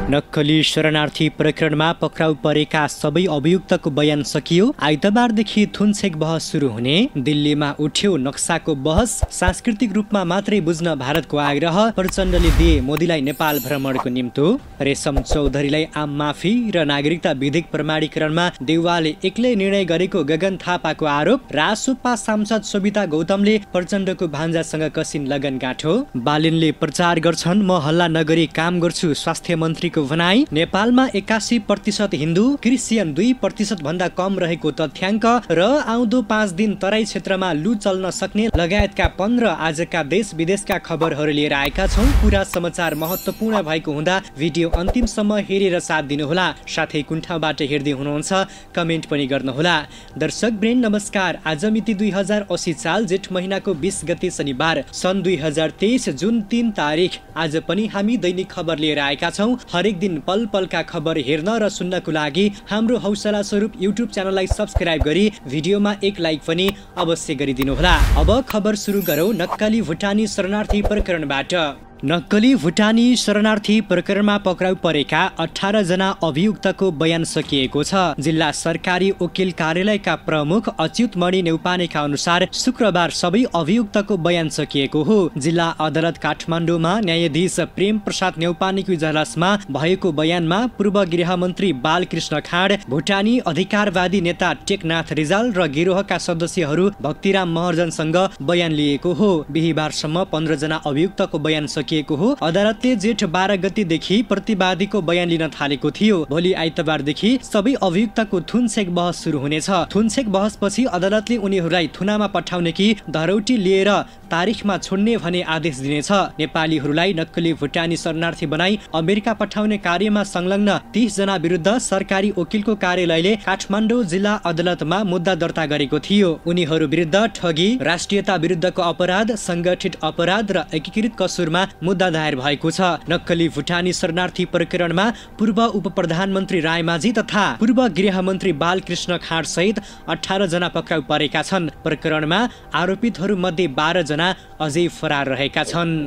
नक्कली शरणार्थी प्रकरणमा पक्राउ परेका सबै अभियुक्तको बयान सकियो। आइतबारदेखि थुनछेक बहस सुरु हुने। दिल्लीमा उठ्यो नक्साको बहस। सांस्कृतिक रूपमा मात्रै बुझ्न भारतको आग्रह। प्रचण्डले दिए मोदीलाई नेपाल भ्रमणको निम्तो। रेशम चौधरीलाई आम माफी र नागरिकता विधिक प्रमाणीकरणमा देउवाले एक्लै निर्णय गरेको गगन थापाको आरोप। रासोपा सांसद सविता गौतमले प्रचण्डको भान्जासँग कसिन लगन गाँठो। बालिनले प्रचार गर्छन् म हल्ला नगरी काम गर्छु, स्वास्थ्य मन्त्रीको भनाई। नेपालमा 81% हिन्दू, क्रिस्चियन 2% भन्दा कम रहेको तथ्याङ्क र आउँदो 5 दिन तराई क्षेत्रमा लु चल्न सक्ने लगायतका 15 आजका देश विदेशका खबरहरू लिएर आएका छौं। पूरा समाचार महत्त्वपूर्ण भएको हुँदा भिडियो अन्तिमसम्म हेरेर साथ दिनुहोला। साथै कुन ठाउँबाट हेर्दै हुनुहुन्छ कमेन्ट पनि गर्नुहोला। दर्शक ब्रेन नमस्कार। आज मिति 2080 साल जेठ महिनाको 20 गते शनिबार सन् 2023 जुन 3 तारिक। आज पनि हामी दैनिक खबर लिएर आएका छौं। हरेक दिन पल पलका खबर हेर्न र सुन्नको लागि हाम्रो हौसला स्वरूप युट्युब च्यानललाई सब्स्क्राइब गरी भिडियोमा एक लाइक पनि अवश्य गरिदिनुहोला। अब खबर सुरु गरौं नक्कली भुटानी शरणार्थी प्रकरणबाट। नक्कली भुटानी शरणार्थी प्रकरणमा पक्राउ परेका 18 जना अभियुक्तको बयान सकिएको छ। जिल्ला सरकारी वकिल कार्यालयका प्रमुख अच्युत मणि नेउपानेका अनुसार शुक्रबार सबै अभियुक्तको बयान सकिएको हो। जिल्ला अदालत काठमाडौँमा न्यायाधीश प्रेम प्रसाद नेउपानेको इजलासमा भएको बयानमा पूर्व गृहमन्त्री बालकृष्ण खाँड, भुटानी अधिकारवादी नेता टेकनाथ रिजाल र गिरोहका सदस्यहरू भक्तिराम महर्जनसँग बयान लिएको हो। बिहीबारसम्म 15 जना अभियुक्तको बयान हो। अदालतले जेठ 12 गतेदेखि प्रतिवादीको बयान लिन थालेको थियो। भोलि आइतबारदेखि सबै अभियुक्तको थुनछेक बहस सुरु हुनेछ। थुनछेक बहसपछि अदालतले उनीहरूलाई थुनामा पठाउने कि धरौटी लिएर तारिखमा छोड्ने भने आदेश दिनेछ। नेपालीहरूलाई नक्कली भुटानी शरणार्थी बनाई अमेरिका पठाउने कार्यमा संलग्न 30 जना विरुद्ध सरकारी वकिलको कार्यालयले काठमाडौँ जिल्ला अदालतमा मुद्दा दर्ता गरेको थियो। उनीहरू विरुद्ध ठगी, राष्ट्रियता विरुद्धको अपराध, संगठित अपराध र एकीकृत कसुरमा मुद्दा दायर भएको छ। नक्कली भुटानी शरणार्थी प्रकरणमा पूर्व उप प्रधानमन्त्री रायमाझी तथा पूर्व गृहमन्त्री बालकृष्ण खाँड सहित 18 जना पक्राउ परेका छन्। प्रकरणमा आरोपितहरू मध्ये 12 जना अझै फरार रहेका छन्।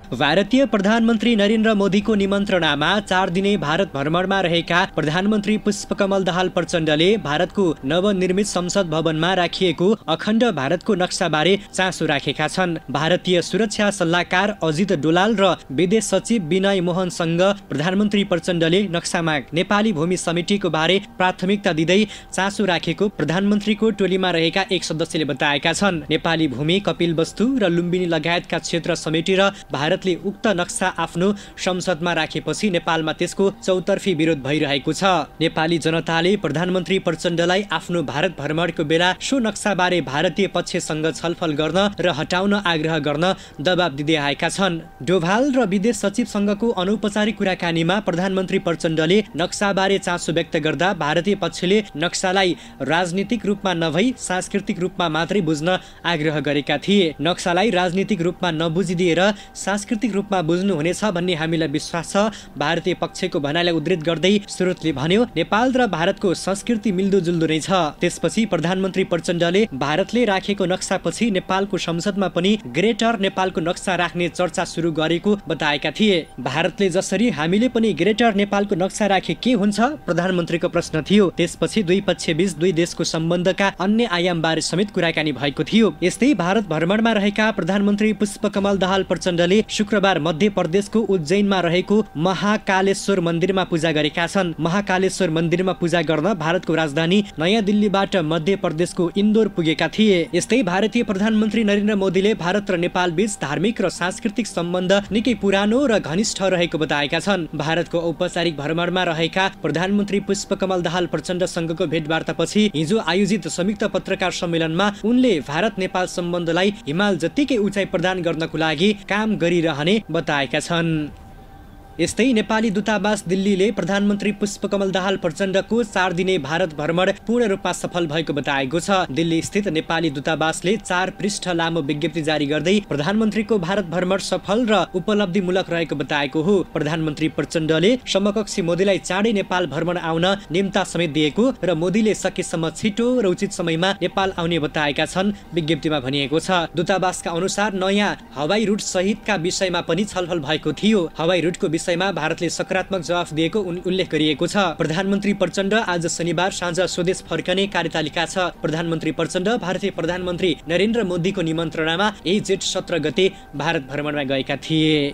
भारतीय प्रधानमन्त्री नरेन्द्र मोदीको निमन्त्रणामा 4 दिने भारत भ्रमणमा रहेका प्रधानमन्त्री पुष्पकमल दाहाल प्रचण्डले भारतको नवनिर्मित संसद भवनमा राखिएको अखण्ड भारतको नक्साबारे चासो राखेका छन्। भारतीय सुरक्षा सल्लाहकार अजित डोलाल र विदेश सचिव विनय मोहनसँग प्रधानमन्त्री प्रचण्डले नक्सामा नेपाली भूमि समितिको बारे प्राथमिकता दिँदै चासो राखेको प्रधानमन्त्रीको टोलीमा रहेका एक सदस्यले बताएका छन्। नेपाली भूमि, कपिलवस्तु र लुम्बिनी लगायतका क्षेत्र समिति र भारतले उक्त नक्सा आफ्नो संसदमा राखेपछि नेपालमा त्यसको चौतर्फी विरोध भइरहेको छ। नेपाली जनताले प्रधानमन्त्री प्रचण्डलाई आफ्नो भारत भ्रमणको बेला सो नक्साबारे भारतीय पक्षसँग छलफल गर्न र हटाउन आग्रह गर्न दबाब दिँदै आएका छन्। डोभाल र विदेश सचिवसँगको अनौपचारिक कुराकानीमा प्रधानमन्त्री प्रचण्डले नक्साबारे चासो व्यक्त गर्दा भारतीय पक्षले नक्सालाई राजनीतिक रूपमा नभई सांस्कृतिक रूपमा मात्रै बुझ्न आग्रह गरेका थिए। नक्सालाई राजनीतिक रूपमा नबुझिदिएर सांस्कृतिक रूपमा बुझ्नु हुनेछ भन्ने हामीलाई विश्वास छ। भारतीय पक्षको भनाइलाई उद्धृत गर्दै स्रोतले भन्यो, नेपाल र भारतको संस्कृति मिल्दोजुल्दो नै छ। त्यसपछि प्रधानमन्त्री प्रचण्डले भारतले राखेको नक्सापछि नेपालको संसदमा पनि ग्रेटर नेपालको नक्सा राख्ने चर्चा सुरु गरेको बताएका थिए। भारतले जसरी हामीले पनि ग्रेटर नेपालको नक्सा राखे के हुन्छ प्रधानमन्त्रीको प्रश्न थियो। त्यसपछि दुई पक्षबीच दुई देशको सम्बन्धका अन्य आयामबारे समेत कुराकानी भएको थियो। यस्तै भारत भ्रमणमा रहेका प्रधानमन्त्री पुष्पकमल दाहाल प्रचण्डले शुक्रबार मध्य प्रदेशको उज्जैनमा रहेको महाकालेश्वर मन्दिरमा पूजा गरेका छन्। महाकालेश्वर मन्दिरमा पूजा गर्न भारतको राजधानी नयाँ दिल्लीबाट मध्य प्रदेशको इन्दोर पुगेका थिए। यस्तै भारतीय प्रधानमन्त्री नरेन्द्र मोदीले भारत र नेपाल बीच धार्मिक र सांस्कृतिक सम्बन्ध निकै पुरानो र घनिष्ठ रहेको बताएका छन्। भारतको औपचारिक भ्रमणमा रहेका प्रधानमन्त्री पुष्पकमल दाहाल प्रचण्डसँगको भेटवार्तापछि हिजो आयोजित संयुक्त पत्रकार सम्मेलनमा उनले भारत नेपाल सम्बन्धलाई हिमाल जतिकै उचाइ प्रदान गर्नको लागि काम गरिरहने बताएका छन्। यस्तै नेपाली दूतावास दिल्लीले प्रधानमन्त्री पुष्पकमल दाहाल प्रचण्डको 4 दिने भारत भ्रमण पूर्ण रूपमा सफल भएको बताएको छ। दिल्ली स्थित नेपाली दूतावासले 4 पृष्ठ लामो विज्ञप्ति जारी गर्दै प्रधानमन्त्रीको भारत भ्रमण सफल र उपलब्धिमूलक रहेको बताएको हो। प्रधानमन्त्री प्रचण्डले समकक्षी मोदीलाई चाँडै नेपाल भ्रमण आउन निम्ता समेत दिएको र मोदीले सकेसम्म छिटो र उचित समयमा नेपाल आउने बताएका छन्। विज्ञप्तिमा भनिएको छ, दूतावासका अनुसार नयाँ हवाई रुट सहितका विषयमा पनि छलफल भएको थियो। हवाई रुटको विषयमा भारतले सकारात्मक जवाफ दिएको उल्लेख गरिएको छ। प्रधानमन्त्री प्रचण्ड आज शनिबार साँझ स्वदेश फर्कने कार्यतालिका छ। प्रधानमन्त्री प्रचण्ड भारतीय प्रधानमन्त्री नरेन्द्र मोदीको निमन्त्रणामा यही जेठ 17 गते भारत भ्रमणमा गएका थिए।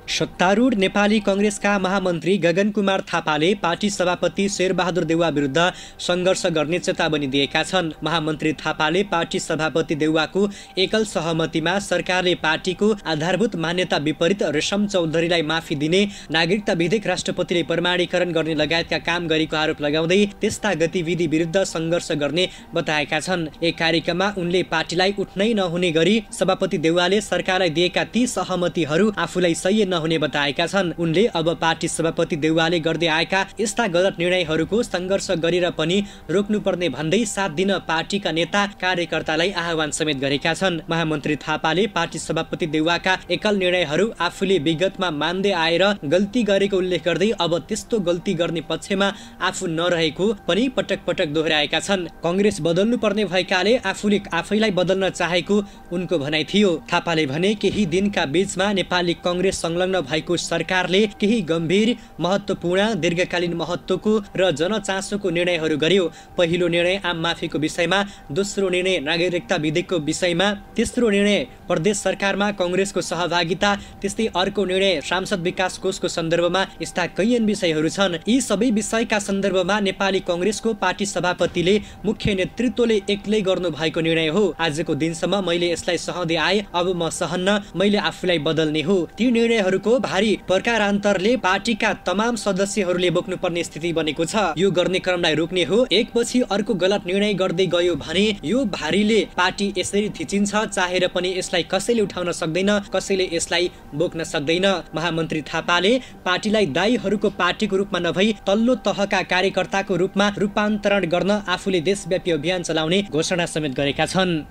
सत्तारूढ नेपाली कांग्रेसका महामन्त्री गगन कुमार थापाले पार्टी सभापति शेरबहादुर देउवा विरुद्ध सङ्घर्ष गर्ने चेतावनी दिएका छन्। महामन्त्री थापाले पार्टी सभापति देउवाको एकल सहमतिमा सरकारले पार्टीको आधारभूत मान्यता विपरीत रेशम चौधरीलाई माफी दिने, नागरिकता विधेयक राष्ट्रपतिले प्रमाणीकरण गर्ने लगायतका काम गरेको आरोप लगाउँदै त्यस्ता गतिविधि विरुद्ध सङ्घर्ष गर्ने बताएका छन्। एक कार्यक्रममा उनले पार्टीलाई उठ्नै नहुने गरी सभापति देउवाले सरकारलाई दिएका ती सहमतिहरू आफूलाई सही हुने बताएका छन्। उनले अब पार्टी सभापति देउवाले गर्दै आएका यस्ता गलत निर्णयहरूको सङ्घर्ष गरेर पनि रोक्नुपर्ने भन्दै साथ दिन पार्टीका नेता कार्यकर्तालाई आह्वान समेत गरेका छन्। महामन्त्री थापाले पार्टी सभापति देउवाका एकल निर्णयहरू आफूले विगतमा मान्दै आएर गल्ती गरेको उल्लेख गर्दै अब त्यस्तो गल्ती गर्ने पक्षमा आफू नरहेको पनि पटक पटक दोहोर्याएका छन्। कांग्रेस बदल्नु पर्ने भएकाले आफूले आफैलाई बदल्न चाहेको उनको भनाइ थियो। थापाले भने केही दिनका बीचमा नेपाली कांग्रेस संलग्न भएको सरकारले केही गम्भीर, महत्त्वपूर्ण, दीर्घकालीन महत्त्वको र जनचासोको निर्णयहरू गर्यो। पहिलो निर्णय आम माफीको विषयमा, दोस्रो निर्णय नागरिकता विधेयकको विषयमा, तेस्रो निर्णय प्रदेश सरकारमा कांग्रेसको सहभागिता, त्यस्तै अर्को निर्णय सांसद विकास कोषको सन्दर्भमा। यस्ता कैयन विषयहरू छन्। यी सबै विषयका सन्दर्भमा नेपाली कांग्रेसको पार्टी सभापतिले मुख्य नेतृत्वले एक्लै गर्नु भएको निर्णय हो। आजको दिनसम्म मैले यसलाई सहँदै आए, अब म सहन्न, मैले आफूलाई बदल्ने हो। ती निर्णयहरूको भारी प्रकारान्तरले पार्टीका तमाम सदस्यहरूले बोक्नुपर्ने स्थिति बनेको छ। यो गर्ने क्रमलाई रोक्ने हो। एकपछि अर्को गलत निर्णय गर्दै गयो भने यो भारीले पार्टी यसरी थिचिन्छ। चाहेर पनि यसलाई कसैले उठाउन सक्दैन, कसैले यसलाई बोक्न सक्दैन। महामन्त्री थापाले पार्टीलाई दाइहरूको पार्टीको रूपमा नभई तल्लो तहका कार्यकर्ताको रूपमा रूपान्तरण गर्न आफूले देशव्यापी अभियान चलाउने घोषणा समेत गरेका छन्।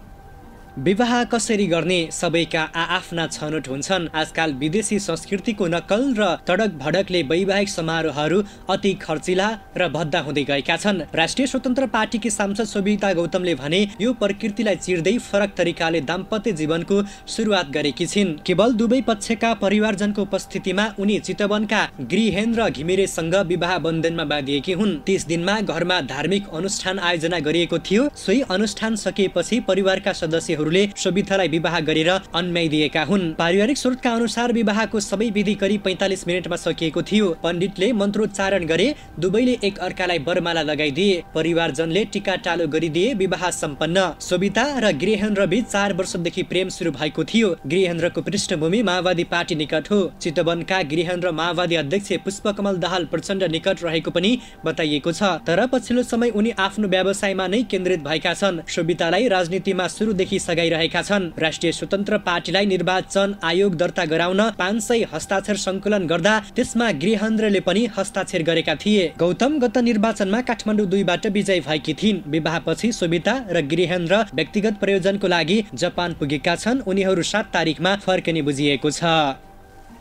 विवाह कसरी गर्ने सबैका आआफ्ना छनौट हुन्छन्। आजकाल विदेशी संस्कृतिको नक्कल र तडक भडकले वैवाहिक समारोहहरू अति खर्चिला र भद्दा हुँदै गएका छन्। राष्ट्रिय स्वतन्त्र पार्टीकी सांसद सोभिता गौतमले भने यो प्रकृतिलाई चिर्दै फरक तरिकाले दाम्पत्य जीवनको सुरुवात गरेकी छिन्। केवल दुवै पक्षका परिवारजनको उपस्थितिमा उनी चितवनका गृहेन्द्र घिमिरेसँग विवाह बन्धनमा बाँधिएकी हुन्। 30 दिनमा घरमा धार्मिक अनुष्ठान आयोजना गरिएको थियो। सोही अनुष्ठान सकिएपछि परिवारका सदस्यहरू सोभितालाई विवाह गरेर अन्याय दिएका हुन्। पारिवारिक स्रोतका अनुसार विवाहको सबै विधि करिब 45 मिनटमा सकिएको थियो। पण्डितले मन्त्रोच्चारण गरे, दुवैले एक अर्कालाई वरमाला लगाइदिए, परिवारजनले टीका टालो गरिदिए, विवाह सम्पन्न। सोभिता र गृहेन्द्र बीच 4 वर्षदेखि प्रेम सुरु भएको थियो। गृहेन्द्रको पृष्ठभूमि माओवादी पार्टी निकट हो। चितवनका गृहेन्द्र माओवादी अध्यक्ष पुष्पकमल दाहाल प्रचण्ड निकट रहेको पनि बताइएको छ। तर पछिल्लो समय उनी आफ्नो व्यवसायमा नै केन्द्रित भएका छन्। सोभितालाई राजनीतिमा सुरुदेखि लगाइरहेका छन्। राष्ट्रिय स्वतन्त्र पार्टीलाई निर्वाचन आयोग दर्ता गराउन 500 हस्ताक्षर संकलन गर्दा त्यसमा गृहेन्द्रले पनि हस्ताक्षर गरेका थिए। गौतम गत निर्वाचनमा काठमाडौँ 2बाट विजयी भएकी थिइन्। विवाहपछि सोभिता र गृहेन्द्र व्यक्तिगत प्रयोजनको लागि जापान पुगेका छन्। उनीहरू 7 तारिखमा फर्कने बुझिएको छ।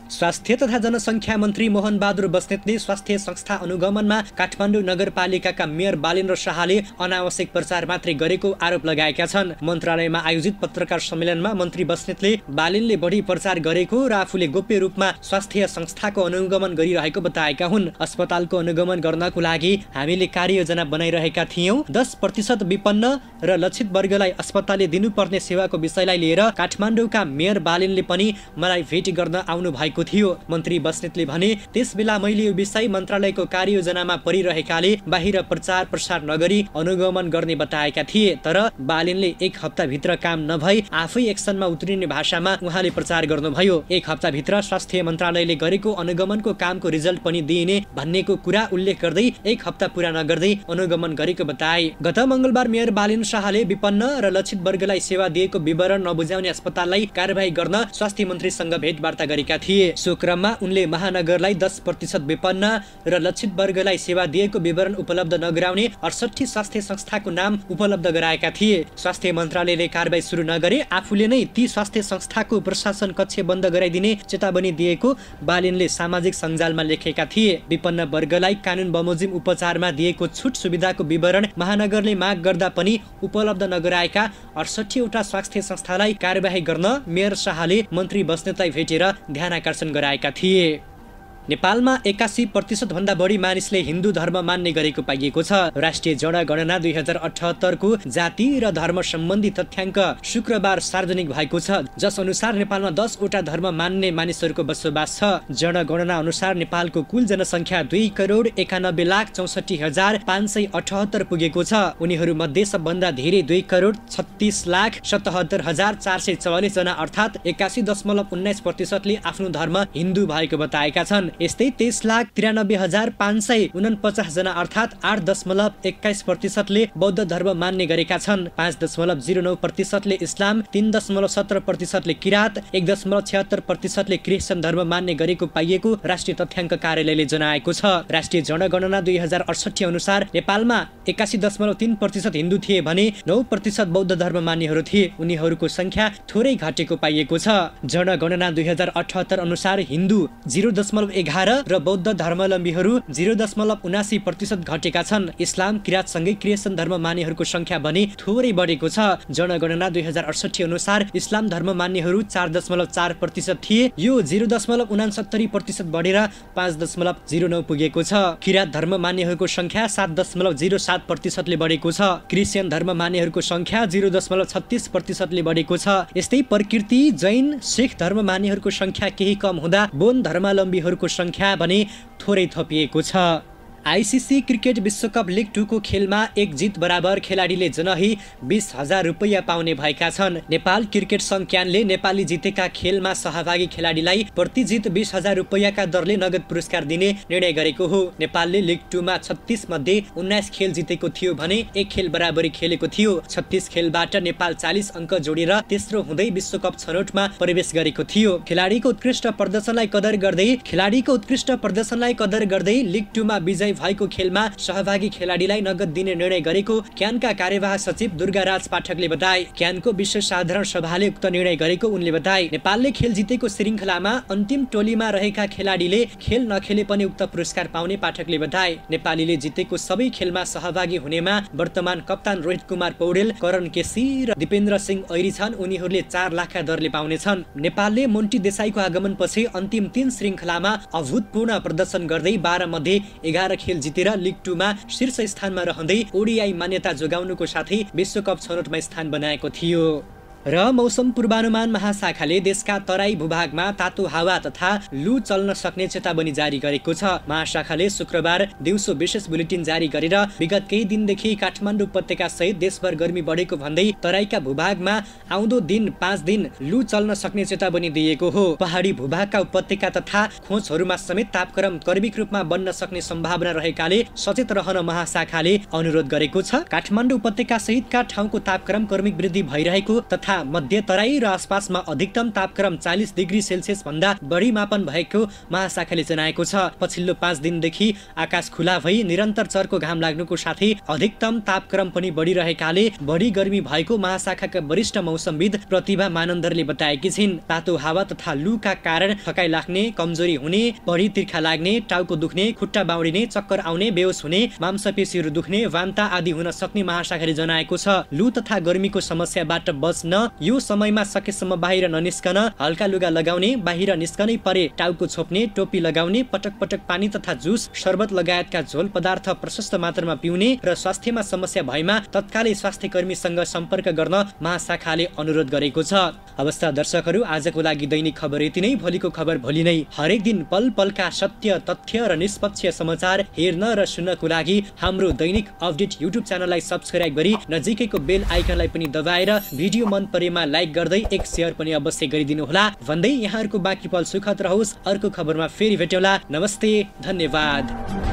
स्वास्थ्य तथा जनसङ्ख्या मन्त्री मोहन बहादुर बस्नेतले स्वास्थ्य संस्था अनुगमनमा काठमाडौँ नगरपालिकाका मेयर बालेन्द्र शाहले अनावश्यक प्रचार मात्रै गरेको आरोप लगाएका छन्। मन्त्रालयमा आयोजित पत्रकार सम्मेलनमा मन्त्री बस्नेतले बालेनले बढी प्रचार गरेको र आफूले गोप्य रूपमा स्वास्थ्य संस्थाको अनुगमन गरिरहेको बताएका हुन्। अस्पतालको अनुगमन गर्नको लागि हामीले कार्ययोजना बनाइरहेका थियौं। 10% विपन्न र लक्षित वर्गलाई अस्पतालले दिनुपर्ने सेवाको विषयलाई लिएर काठमाडौँका मेयर बालेनले पनि मलाई भेट गर्न आउनु भएको थियो। मन्त्री बस्नेतले भने त्यसबेला मैले यो विषय मन्त्रालयको कार्ययोजनामा परिरहेकाले बाहिर प्रचार प्रसार नगरी अनुगमन गर्ने बताएका थिए। तर बालेनले 1 हप्ताभित्र काम नभई आफै एक्सनमा उत्रिने भाषामा उहाँले प्रचार गर्नुभयो। 1 हप्ताभित्र स्वास्थ्य मन्त्रालयले गरेको अनुगमनको कामको रिजल्ट पनि दिइने भन्नेको कुरा उल्लेख गर्दै 1 हप्ता पूरा नगर्दै अनुगमन गरेको बताए। गत मंगलबार मेयर बालेन शाहले विपन्न र लक्षित वर्गलाई सेवा दिएको विवरण नबुझाउने अस्पताललाई कारबाही गर्न स्वास्थ्य मन्त्रीसँग भेटवार्ता गरेका थिए। सो क्रममा उनले महानगरलाई 10% विपन्न र लक्षित वर्गलाई सेवा दिएको विवरण उपलब्ध नगराउने 68 स्वास्थ्य संस्थाको नाम उपलब्ध गराएका थिए। स्वास्थ्य मन्त्रालयले कारबाही सुरु नगरे आफूले नै ती स्वास्थ्य संस्थाको प्रशासन कक्ष बन्द गराइदिने चेतावनी दिएको बालेनले सामाजिक सञ्जालमा लेखेका थिए। विपन्न वर्गलाई कानुन बमोजिम उपचारमा दिएको छुट सुविधाको विवरण महानगरले माग गर्दा पनि उपलब्ध नगराएका 68 वटा स्वास्थ्य संस्थालाई कारबाही गर्न मेयर शाहले मन्त्री बस्नेतलाई भेटेर ध्यान आकर्षण गराएका थिए। नेपालमा 81% भन्दा बढी मानिसले हिन्दू धर्म मान्ने गरेको पाइएको छ। राष्ट्रिय जनगणना 2078 को जाति र धर्म सम्बन्धी तथ्याङ्क शुक्रबार सार्वजनिक भएको छ, जस अनुसार नेपालमा 10 वटा धर्म मान्ने मानिसहरूको बसोबास छ। जनगणना अनुसार नेपालको कुल जनसङ्ख्या 2,61,64,578 पुगेको छ। उनीहरू मध्ये सबभन्दा धेरै 2,36,77,444 जना अर्थात् 81.19% आफ्नो धर्म हिन्दू भएको बताएका छन्। यस्तै 23,93,549 जना अर्थात् 8.21% बौद्ध धर्म मान्ने गरेका छन्। 5.09% इस्लाम, 3.17% किरात, 1.76% क्रिश्चियन धर्म मान्ने गरेको पाइएको राष्ट्रिय तथ्याङ्क कार्यालयले जनाएको छ। राष्ट्रिय जनगणना 2068 अनुसार नेपालमा 81.3% हिन्दू थिए भने 9% बौद्ध धर्म मान्नेहरू थिए। उनीहरूको संख्या थोरै घटेको पाइएको छ। जनगणना 2078 अनुसार हिन्दू 0.11 र बौद्ध धर्मावलम्बीहरू 0.79% घटेका छन्। इस्लाम, किरात सँगै क्रिश्चियन धर्म मान्नेहरूको संख्या भने थोरै बढेको छ। जनगणना 2068 अनुसार इस्लाम धर्म मान्नेहरू 4.4% थिए। यो 0.69% बढेर 5.09 पुगेको छ। किरात धर्म मान्नेहरूको संख्या 7.07% ले बढेको छ। क्रिश्चियन धर्म मान्नेहरूको संख्या 0.36% ले बढेको छ। यस्तै प्रकृति, जैन, सिख धर्म मान्नेहरूको संख्या केही कम हुँदा बौद्ध धर्मावलम्बीहरूको संख्या भने थोरै थपिएको छ। आईसीसी क्रिकेट विश्वकप लिग 2 को खेलमा एक जित बराबर खेलाडीले जनही 20,000 रुपैयाँ पाउने भएका छन्। नेपाल क्रिकेट संघ क्यानले नेपाली जितेका खेलमा सहभागी खेलाडीलाई प्रति जित 20,000 रुपैयाँका दरले नगद पुरस्कार दिने निर्णय गरेको हो। नेपालले लिग 2 मा 36 मध्ये 19 खेल जितेको थियो भने एक खेल बराबरी खेलेको थियो। 36 खेलबाट नेपाल 40 अङ्क जोडेर तेस्रो हुँदै विश्वकप छनौटमा प्रवेश गरेको थियो। खेलाडीको उत्कृष्ट प्रदर्शनलाई कदर गर्दै लिग 2 मा विजय भएको खेलमा सहभागी खेलाडीलाई नगद दिने निर्णय गरेको क्यानका कार्यवाहक सचिव दुर्गाराज पाठकले बताए। क्यानको विश्व साधारण सभाले उक्त निर्णय गरेको उनले बताए। नेपालले खेल जितेको श्रृङ्खलामा अन्तिम टोलीमा रहेका खेलाडीले खेल नखेले पनि उक्त पुरस्कार पाउने पाठकले बताए। नेपालीले जितेको सबै खेलमा सहभागी हुनेमा वर्तमान कप्तान रोहित कुमार पौडेल, करण केसी र दिपेन्द्र सिंह ऐरी छन्। उनीहरूले 4 लाखका दरले पाउनेछन्। नेपालले मोन्टी देसाईको आगमनपछि अन्तिम 3 श्रृङ्खलामा अभूतपूर्ण प्रदर्शन गर्दै 12 मध्ये 11 खेल जितेर लिग 2 मा शीर्ष स्थानमा रहँदै ओडीआई मान्यता जोगाउनुको साथै विश्वकप छनौटमा स्थान बनाएको थियो। र मौसम पूर्वानुमान महाशाखाले देशका तराई भूभागमा तातो हावा तथा लु चल्न सक्ने चेतावनी जारी गरेको छ। महाशाखाले शुक्रबार दिउँसो विशेष बुलेटिन जारी गरेर विगत केही दिनदेखि काठमाडौँ उपत्यका सहित देशभर गर्मी बढेको भन्दै तराईका भूभागमा आउँदो दिन 5 दिन लु चल्न सक्ने चेतावनी दिएको हो। पहाडी भूभागका उपत्यका तथा खोजहरूमा समेत तापक्रम क्रमिक रूपमा बन्न सक्ने सम्भावना रहेकाले सचेत रहन महाशाखाले अनुरोध गरेको छ। काठमाडौँ उपत्यका सहितका ठाउँको तापक्रम क्रमिक वृद्धि भइरहेको तथा मध्य तराई र आसपासमा अधिकतम तापक्रम 40 डिग्री सेल्सियस भन्दा बढी मापन भएको महाशाखाले जनाएको छ। पछिल्लो 5 दिनदेखि आकाश खुला भई निरन्तर चर्को घाम लाग्नुको साथै अधिकतम तापक्रम पनि बढिरहेकाले बढी गर्मी भएको महाशाखाका वरिष्ठ मौसमविद प्रतिभा मानन्दरले बताएकी छिन्। तातो हावा तथा लुका कारण थकाइ लाग्ने, कमजोरी हुने, बढी तिर्खा लाग्ने, टाउको दुख्ने, खुट्टा बाउडिने, चक्कर आउने, बेहोस हुने, मांसपेशीहरू दुख्ने, वान्ता आदि हुन सक्ने महाशाखाले जनाएको छ। लु तथा गर्मीको समस्याबाट बच्न यो समयमा सकेसम्म बाहिर ननिस्कन, हल्का लुगा लगाउने, बाहिर निस्कनै परे टाउको छोप्ने, टोपी लगाउने, पटक पटक पानी तथा जुस, शरबत लगायतका झोल पदार्थ प्रशस्त मात्रामा पिउने र स्वास्थ्यमा समस्या भएमा तत्कालै स्वास्थ्य कर्मीसँग सम्पर्क गर्न महाशाखाले अनुरोध गरेको छ। अवस्था दर्शकहरू, आजको लागि दैनिक खबर यति नै। भोलिको खबर भोलि नै। हरेक दिन पल पलका सत्य, तथ्य र निष्पक्ष समाचार हेर्न र सुन्नको लागि हाम्रो दैनिक अपडेट युट्युब च्यानललाई सब्स्क्राइब गरी नजिकैको बेल आइकनलाई पनि दबाएर भिडियो मन परेमा लाइक गर्दै एक शेयर पनि अवश्य गरिदिनु होला भन्दै यहाँहरूको बाँकी पल सुखद रहोस्। अर्को खबरमा फेरि भेटौँला। नमस्ते, धन्यवाद।